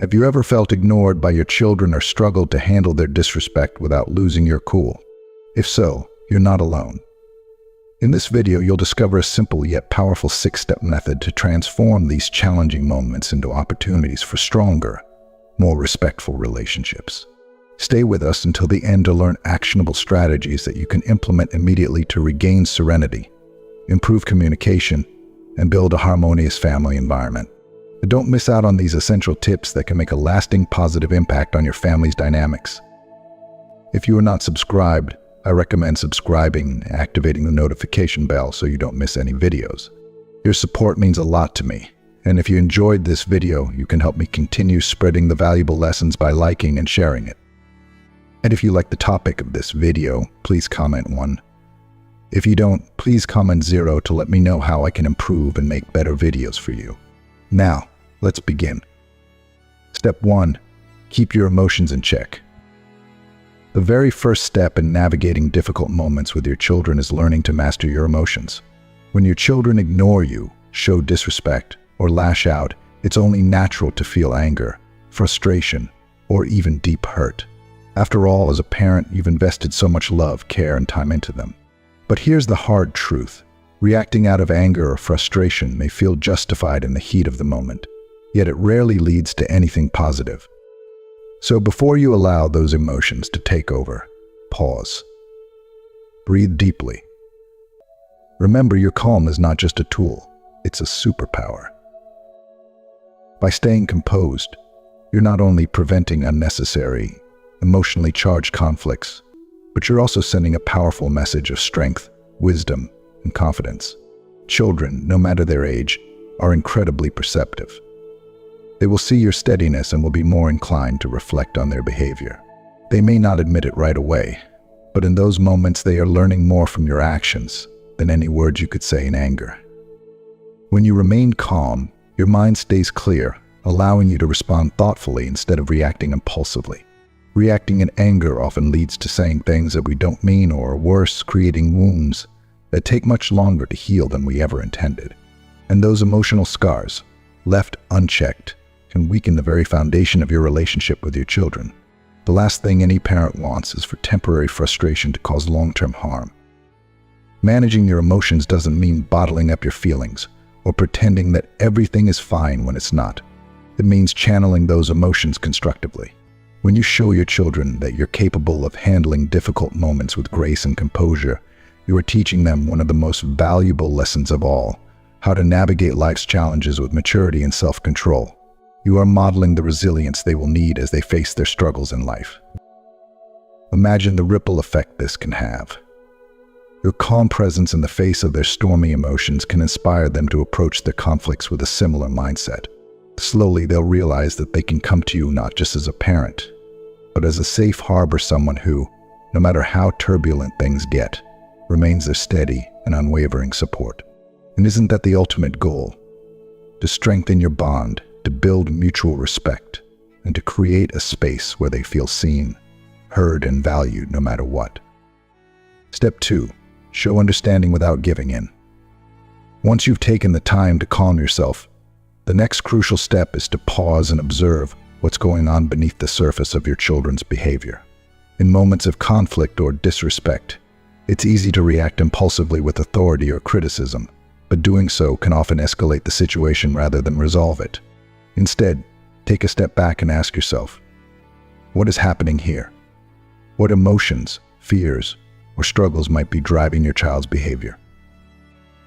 Have you ever felt ignored by your children or struggled to handle their disrespect without losing your cool? If so, you're not alone. In this video, you'll discover a simple yet powerful 6-step method to transform these challenging moments into opportunities for stronger, more respectful relationships. Stay with us until the end to learn actionable strategies that you can implement immediately to regain serenity, improve communication, and build a harmonious family environment. But don't miss out on these essential tips that can make a lasting positive impact on your family's dynamics. If you are not subscribed, I recommend subscribing and activating the notification bell so you don't miss any videos. Your support means a lot to me, and if you enjoyed this video, you can help me continue spreading the valuable lessons by liking and sharing it. And if you like the topic of this video, please comment 1. If you don't, please comment 0 to let me know how I can improve and make better videos for you. Now, let's begin. Step 1. Keep your emotions in check. The very first step in navigating difficult moments with your children is learning to master your emotions. When your children ignore you, show disrespect, or lash out, it's only natural to feel anger, frustration, or even deep hurt. After all, as a parent, you've invested so much love, care, and time into them. But here's the hard truth. Reacting out of anger or frustration may feel justified in the heat of the moment, yet it rarely leads to anything positive. So before you allow those emotions to take over, pause. Breathe deeply. Remember, your calm is not just a tool, it's a superpower. By staying composed, you're not only preventing unnecessary, emotionally charged conflicts, but you're also sending a powerful message of strength, wisdom, and confidence. Children, no matter their age, are incredibly perceptive. They will see your steadiness and will be more inclined to reflect on their behavior. They may not admit it right away, but in those moments they are learning more from your actions than any words you could say in anger. When you remain calm, your mind stays clear, allowing you to respond thoughtfully instead of reacting impulsively. Reacting in anger often leads to saying things that we don't mean, or worse, creating wounds that take much longer to heal than we ever intended. And those emotional scars, left unchecked, can weaken the very foundation of your relationship with your children. The last thing any parent wants is for temporary frustration to cause long-term harm. Managing your emotions doesn't mean bottling up your feelings or pretending that everything is fine when it's not. It means channeling those emotions constructively. When you show your children that you're capable of handling difficult moments with grace and composure, you are teaching them one of the most valuable lessons of all: how to navigate life's challenges with maturity and self-control. You are modeling the resilience they will need as they face their struggles in life. Imagine the ripple effect this can have. Your calm presence in the face of their stormy emotions can inspire them to approach their conflicts with a similar mindset. Slowly, they'll realize that they can come to you not just as a parent, but as a safe harbor, someone who, no matter how turbulent things get, remains their steady and unwavering support. And isn't that the ultimate goal? To strengthen your bond, to build mutual respect, and to create a space where they feel seen, heard, and valued no matter what. Step 2. Show understanding without giving in. Once you've taken the time to calm yourself, the next crucial step is to pause and observe what's going on beneath the surface of your children's behavior. In moments of conflict or disrespect, it's easy to react impulsively with authority or criticism, but doing so can often escalate the situation rather than resolve it. Instead, take a step back and ask yourself, what is happening here? What emotions, fears, or struggles might be driving your child's behavior?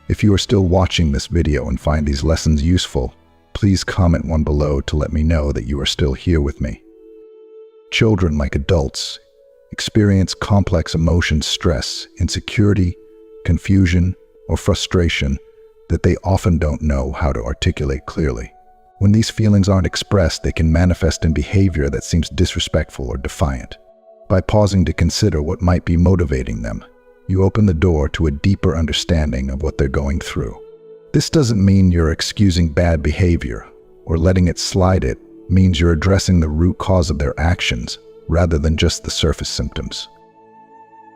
If you are still watching this video and find these lessons useful, please comment 1 below to let me know that you are still here with me. Children, like adults, experience complex emotions, stress, insecurity, confusion, or frustration that they often don't know how to articulate clearly. When these feelings aren't expressed, they can manifest in behavior that seems disrespectful or defiant. By pausing to consider what might be motivating them, you open the door to a deeper understanding of what they're going through. This doesn't mean you're excusing bad behavior or letting it slide. It means you're addressing the root cause of their actions rather than just the surface symptoms.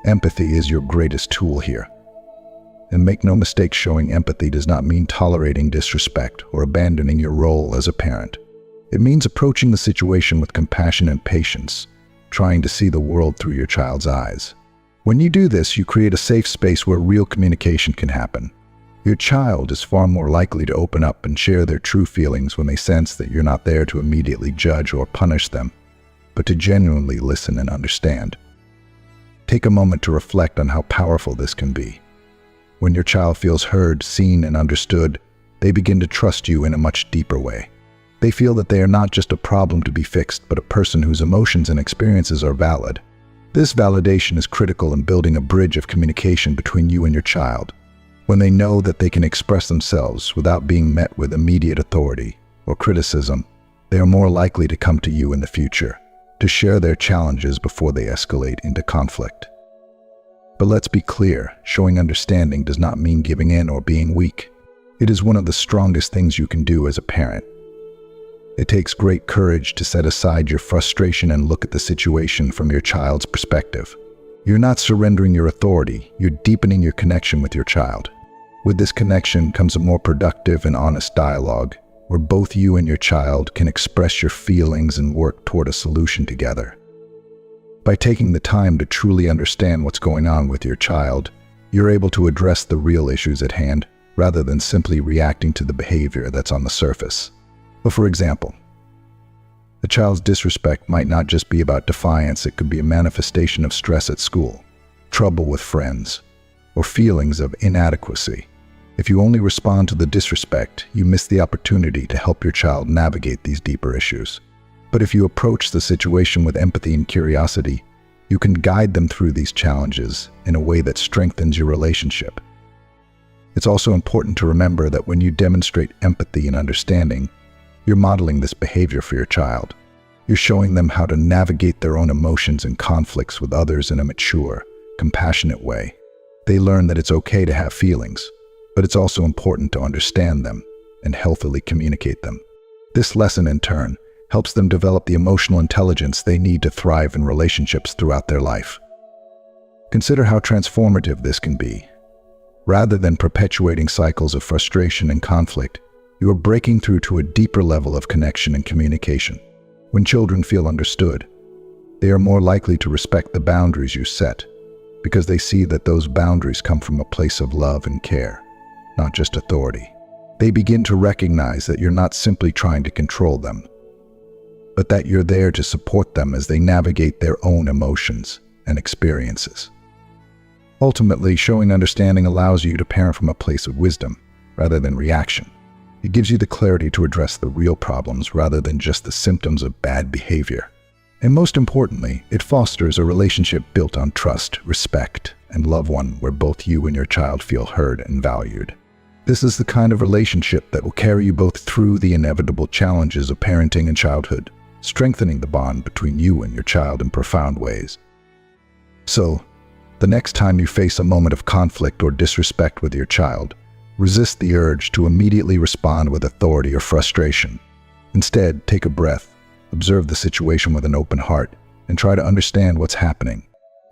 Empathy is your greatest tool here. And make no mistake, showing empathy does not mean tolerating disrespect or abandoning your role as a parent. It means approaching the situation with compassion and patience, trying to see the world through your child's eyes. When you do this, you create a safe space where real communication can happen. Your child is far more likely to open up and share their true feelings when they sense that you're not there to immediately judge or punish them, but to genuinely listen and understand. Take a moment to reflect on how powerful this can be. When your child feels heard, seen, and understood, they begin to trust you in a much deeper way. They feel that they are not just a problem to be fixed, but a person whose emotions and experiences are valid. This validation is critical in building a bridge of communication between you and your child. When they know that they can express themselves without being met with immediate authority or criticism, they are more likely to come to you in the future, to share their challenges before they escalate into conflict. But let's be clear, showing understanding does not mean giving in or being weak. It is one of the strongest things you can do as a parent. It takes great courage to set aside your frustration and look at the situation from your child's perspective. You're not surrendering your authority, you're deepening your connection with your child. With this connection comes a more productive and honest dialogue, where both you and your child can express your feelings and work toward a solution together. By taking the time to truly understand what's going on with your child, you're able to address the real issues at hand, rather than simply reacting to the behavior that's on the surface. But for example, a child's disrespect might not just be about defiance, it could be a manifestation of stress at school, trouble with friends, or feelings of inadequacy. If you only respond to the disrespect, you miss the opportunity to help your child navigate these deeper issues. But if you approach the situation with empathy and curiosity, you can guide them through these challenges in a way that strengthens your relationship. It's also important to remember that when you demonstrate empathy and understanding, you're modeling this behavior for your child. You're showing them how to navigate their own emotions and conflicts with others in a mature, compassionate way. They learn that it's okay to have feelings, but it's also important to understand them and healthily communicate them. This lesson, in turn, helps them develop the emotional intelligence they need to thrive in relationships throughout their life. Consider how transformative this can be. Rather than perpetuating cycles of frustration and conflict, you are breaking through to a deeper level of connection and communication. When children feel understood, they are more likely to respect the boundaries you set, because they see that those boundaries come from a place of love and care, not just authority. They begin to recognize that you're not simply trying to control them, but that you're there to support them as they navigate their own emotions and experiences. Ultimately, showing understanding allows you to parent from a place of wisdom rather than reaction. It gives you the clarity to address the real problems rather than just the symptoms of bad behavior. And most importantly, it fosters a relationship built on trust, respect, and love, one where both you and your child feel heard and valued. This is the kind of relationship that will carry you both through the inevitable challenges of parenting and childhood, strengthening the bond between you and your child in profound ways. So, the next time you face a moment of conflict or disrespect with your child, resist the urge to immediately respond with authority or frustration. Instead, take a breath, observe the situation with an open heart, and try to understand what's happening.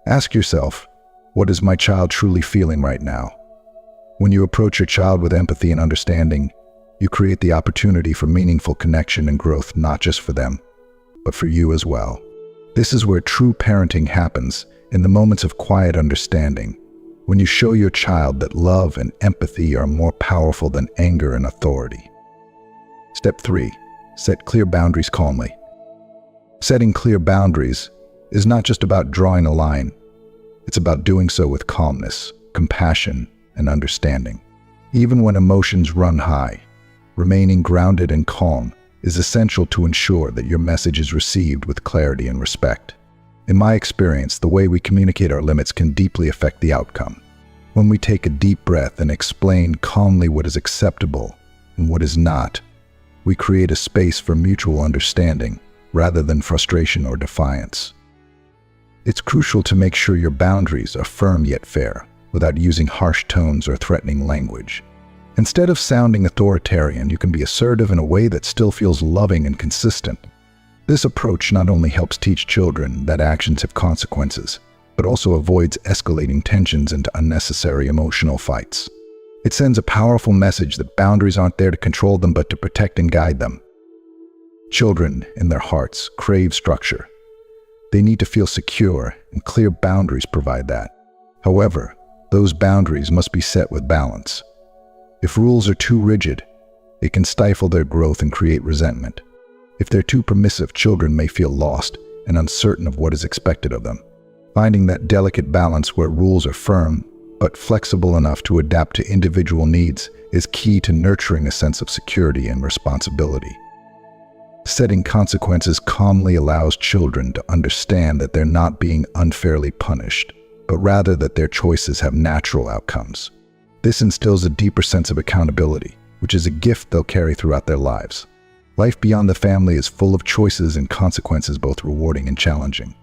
Ask yourself, what is my child truly feeling right now? When you approach your child with empathy and understanding, you create the opportunity for meaningful connection and growth, not just for them, but for you as well. This is where true parenting happens, in the moments of quiet understanding, when you show your child that love and empathy are more powerful than anger and authority. Step 3. Set clear boundaries calmly. Setting clear boundaries is not just about drawing a line. It's about doing so with calmness, compassion, and understanding. Even when emotions run high, remaining grounded and calm is essential to ensure that your message is received with clarity and respect. In my experience, the way we communicate our limits can deeply affect the outcome. When we take a deep breath and explain calmly what is acceptable and what is not, we create a space for mutual understanding rather than frustration or defiance. It's crucial to make sure your boundaries are firm yet fair, without using harsh tones or threatening language. Instead of sounding authoritarian, you can be assertive in a way that still feels loving and consistent. This approach not only helps teach children that actions have consequences, but also avoids escalating tensions into unnecessary emotional fights. It sends a powerful message that boundaries aren't there to control them, but to protect and guide them. Children, in their hearts, crave structure. They need to feel secure, and clear boundaries provide that. However, those boundaries must be set with balance. If rules are too rigid, it can stifle their growth and create resentment. If they're too permissive, children may feel lost and uncertain of what is expected of them. Finding that delicate balance where rules are firm but flexible enough to adapt to individual needs is key to nurturing a sense of security and responsibility. Setting consequences calmly allows children to understand that they're not being unfairly punished, but rather that their choices have natural outcomes. This instills a deeper sense of accountability, which is a gift they'll carry throughout their lives. Life beyond the family is full of choices and consequences, both rewarding and challenging.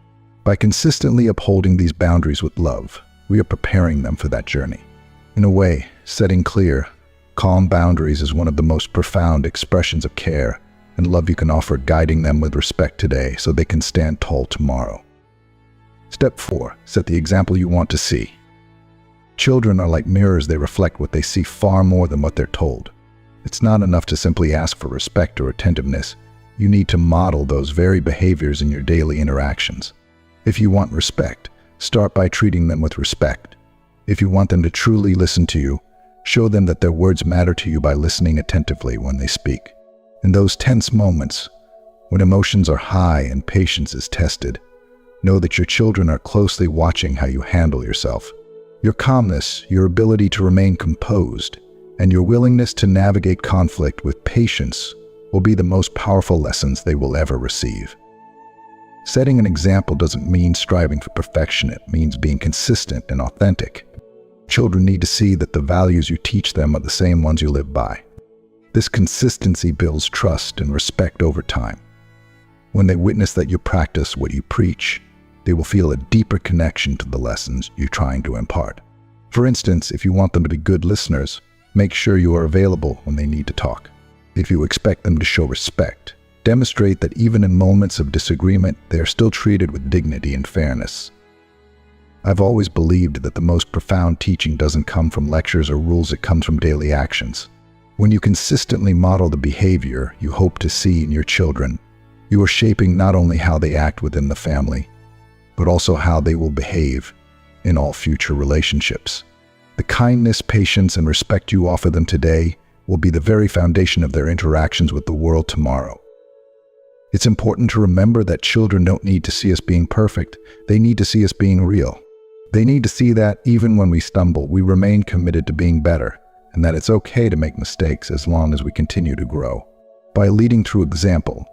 By consistently upholding these boundaries with love, we are preparing them for that journey. In a way, setting clear, calm boundaries is one of the most profound expressions of care and love you can offer, guiding them with respect today so they can stand tall tomorrow. Step 4. Set the example you want to see. Children are like mirrors. They reflect what they see far more than what they're told. It's not enough to simply ask for respect or attentiveness. You need to model those very behaviors in your daily interactions. If you want respect, start by treating them with respect. If you want them to truly listen to you, show them that their words matter to you by listening attentively when they speak. In those tense moments, when emotions are high and patience is tested, know that your children are closely watching how you handle yourself. Your calmness, your ability to remain composed, and your willingness to navigate conflict with patience will be the most powerful lessons they will ever receive. Setting an example doesn't mean striving for perfection. It means being consistent and authentic. Children need to see that the values you teach them are the same ones you live by. This consistency builds trust and respect over time. When they witness that you practice what you preach, they will feel a deeper connection to the lessons you're trying to impart. For instance, if you want them to be good listeners, make sure you are available when they need to talk. If you expect them to show respect, demonstrate that even in moments of disagreement, they are still treated with dignity and fairness. I've always believed that the most profound teaching doesn't come from lectures or rules, it comes from daily actions. When you consistently model the behavior you hope to see in your children, you are shaping not only how they act within the family, but also how they will behave in all future relationships. The kindness, patience, and respect you offer them today will be the very foundation of their interactions with the world tomorrow. It's important to remember that children don't need to see us being perfect. They need to see us being real. They need to see that even when we stumble, we remain committed to being better, and that it's okay to make mistakes as long as we continue to grow. By leading through example,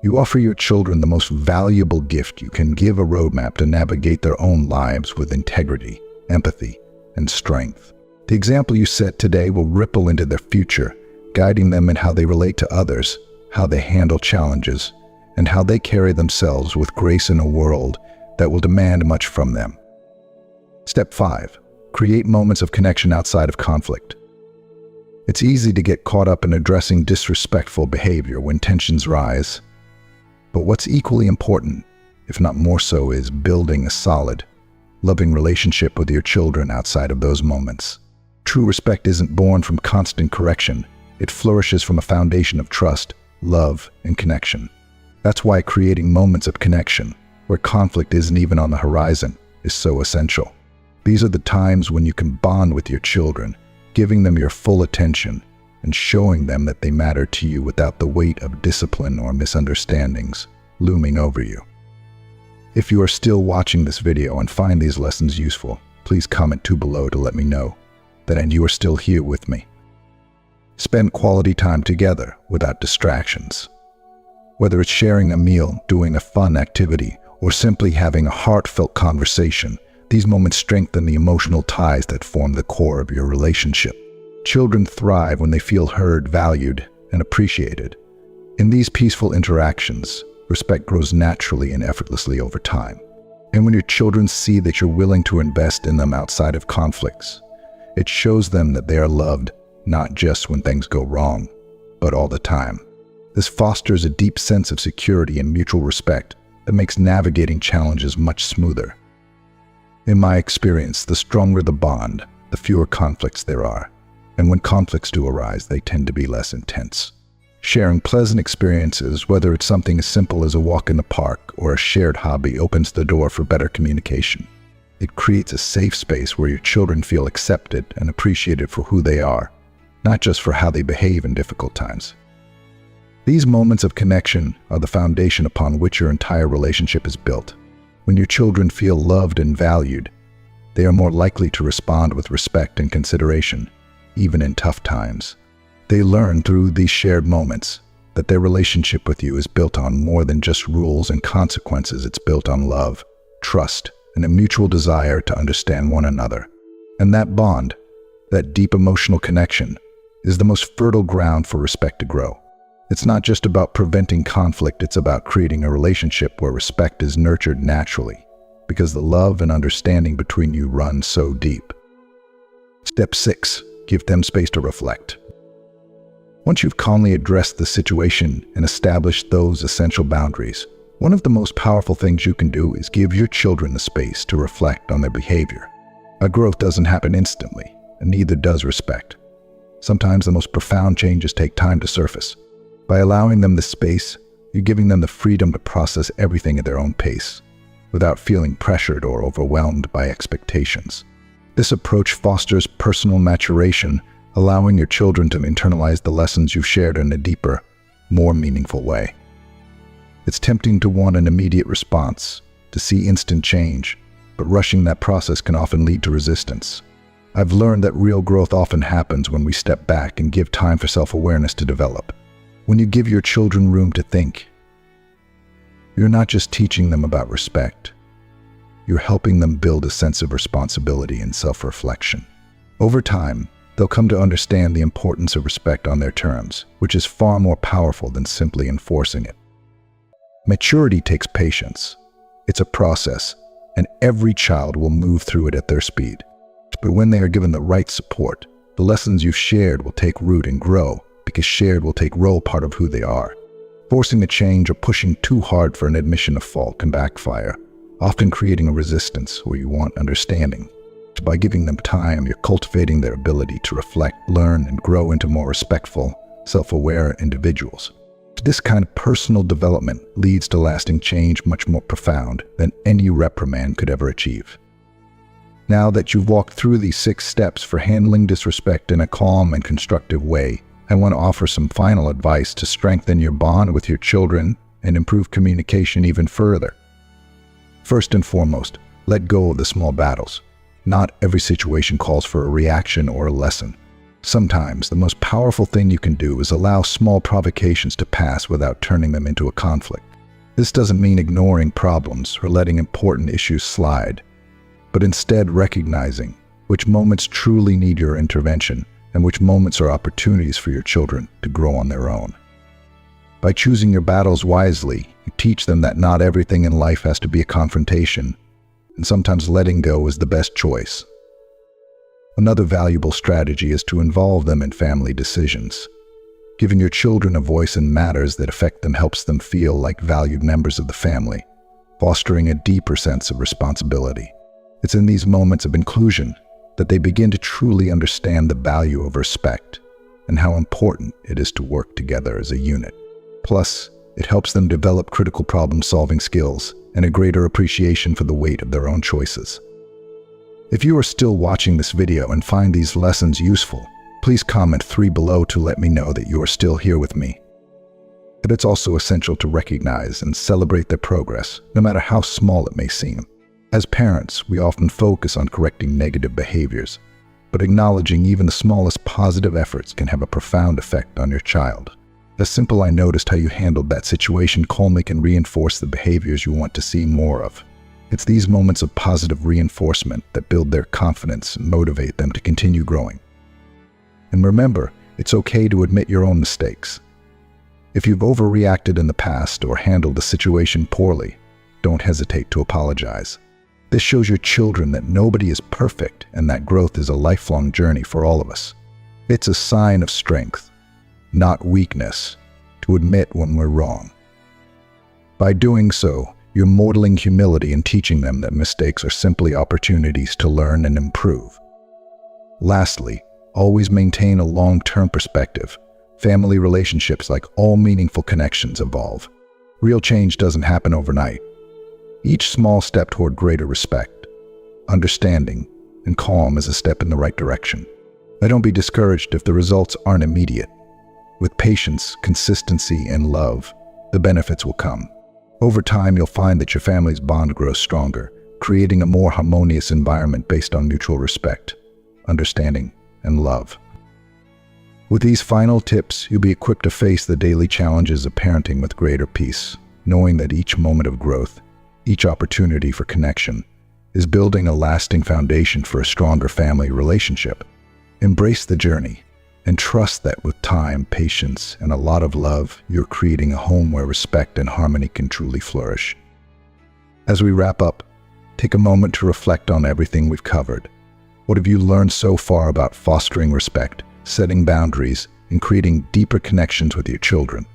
you offer your children the most valuable gift you can give: a roadmap to navigate their own lives with integrity, empathy, and strength. The example you set today will ripple into their future, guiding them in how they relate to others, how they handle challenges, and how they carry themselves with grace in a world that will demand much from them. Step 5. Create moments of connection outside of conflict. It's easy to get caught up in addressing disrespectful behavior when tensions rise. But what's equally important, if not more so, is building a solid, loving relationship with your children outside of those moments. True respect isn't born from constant correction. It flourishes from a foundation of trust, love, and connection. That's why creating moments of connection, where conflict isn't even on the horizon, is so essential. These are the times when you can bond with your children, giving them your full attention and showing them that they matter to you without the weight of discipline or misunderstandings looming over you. If you are still watching this video and find these lessons useful, please comment below to let me know that you are still here with me. Spend quality time together without distractions. Whether it's sharing a meal, doing a fun activity, or simply having a heartfelt conversation, these moments strengthen the emotional ties that form the core of your relationship. Children thrive when they feel heard, valued, and appreciated. In these peaceful interactions, respect grows naturally and effortlessly over time. And when your children see that you're willing to invest in them outside of conflicts, it shows them that they are loved, not just when things go wrong, but all the time. This fosters a deep sense of security and mutual respect that makes navigating challenges much smoother. In my experience, the stronger the bond, the fewer conflicts there are. And when conflicts do arise, they tend to be less intense. Sharing pleasant experiences, whether it's something as simple as a walk in the park or a shared hobby, opens the door for better communication. It creates a safe space where your children feel accepted and appreciated for who they are, not just for how they behave in difficult times. These moments of connection are the foundation upon which your entire relationship is built. When your children feel loved and valued, they are more likely to respond with respect and consideration, even in tough times. They learn through these shared moments that their relationship with you is built on more than just rules and consequences. It's built on love, trust, and a mutual desire to understand one another. And that bond, that deep emotional connection, is the most fertile ground for respect to grow. It's not just about preventing conflict, it's about creating a relationship where respect is nurtured naturally, because the love and understanding between you run so deep. Step 6. Give them space to reflect. Once you've calmly addressed the situation and established those essential boundaries, one of the most powerful things you can do is give your children the space to reflect on their behavior. Our growth doesn't happen instantly, and neither does respect. Sometimes the most profound changes take time to surface. By allowing them the space, you're giving them the freedom to process everything at their own pace, without feeling pressured or overwhelmed by expectations. This approach fosters personal maturation, allowing your children to internalize the lessons you've shared in a deeper, more meaningful way. It's tempting to want an immediate response, to see instant change, but rushing that process can often lead to resistance. I've learned that real growth often happens when we step back and give time for self-awareness to develop. When you give your children room to think, you're not just teaching them about respect, you're helping them build a sense of responsibility and self-reflection. Over time, they'll come to understand the importance of respect on their terms, which is far more powerful than simply enforcing it. Maturity takes patience. It's a process, and every child will move through it at their speed. But when they are given the right support, the lessons you've shared will take root and grow, because shared will take role part of who they are. Forcing a change or pushing too hard for an admission of fault can backfire, often creating a resistance where you want understanding. By giving them time, you're cultivating their ability to reflect, learn, and grow into more respectful, self-aware individuals. This kind of personal development leads to lasting change much more profound than any reprimand could ever achieve. Now that you've walked through these 6 steps for handling disrespect in a calm and constructive way, I want to offer some final advice to strengthen your bond with your children and improve communication even further. First and foremost, let go of the small battles. Not every situation calls for a reaction or a lesson. Sometimes the most powerful thing you can do is allow small provocations to pass without turning them into a conflict. This doesn't mean ignoring problems or letting important issues slide, but instead recognizing which moments truly need your intervention and which moments are opportunities for your children to grow on their own. By choosing your battles wisely, you teach them that not everything in life has to be a confrontation, and sometimes letting go is the best choice. Another valuable strategy is to involve them in family decisions. Giving your children a voice in matters that affect them helps them feel like valued members of the family, fostering a deeper sense of responsibility. It's in these moments of inclusion that they begin to truly understand the value of respect and how important it is to work together as a unit. Plus, it helps them develop critical problem-solving skills and a greater appreciation for the weight of their own choices. If you are still watching this video and find these lessons useful, please comment 3 below to let me know that you are still here with me. But it's also essential to recognize and celebrate their progress, no matter how small it may seem. As parents, we often focus on correcting negative behaviors, but acknowledging even the smallest positive efforts can have a profound effect on your child. As simple I noticed how you handled that situation calmly can reinforce the behaviors you want to see more of. It's these moments of positive reinforcement that build their confidence and motivate them to continue growing. And remember, it's okay to admit your own mistakes. If you've overreacted in the past or handled the situation poorly, don't hesitate to apologize. This shows your children that nobody is perfect and that growth is a lifelong journey for all of us. It's a sign of strength, not weakness, to admit when we're wrong. By doing so, you're modeling humility and teaching them that mistakes are simply opportunities to learn and improve. Lastly, always maintain a long-term perspective. Family relationships, like all meaningful connections, evolve. Real change doesn't happen overnight. Each small step toward greater respect, understanding, and calm is a step in the right direction. But don't be discouraged if the results aren't immediate. With patience, consistency, and love, the benefits will come. Over time, you'll find that your family's bond grows stronger, creating a more harmonious environment based on mutual respect, understanding, and love. With these final tips, you'll be equipped to face the daily challenges of parenting with greater peace, knowing that each moment of growth, each opportunity for connection, is building a lasting foundation for a stronger family relationship. Embrace the journey and trust that with time, patience, and a lot of love, you're creating a home where respect and harmony can truly flourish. As we wrap up, take a moment to reflect on everything we've covered. What have you learned so far about fostering respect, setting boundaries, and creating deeper connections with your children?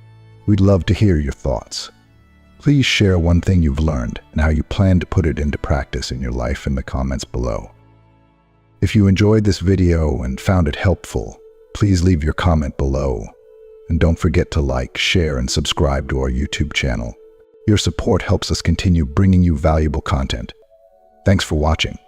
We'd love to hear your thoughts. Please share one thing you've learned and how you plan to put it into practice in your life in the comments below. If you enjoyed this video and found it helpful, please leave your comment below. And don't forget to like, share, and subscribe to our YouTube channel. Your support helps us continue bringing you valuable content. Thanks for watching.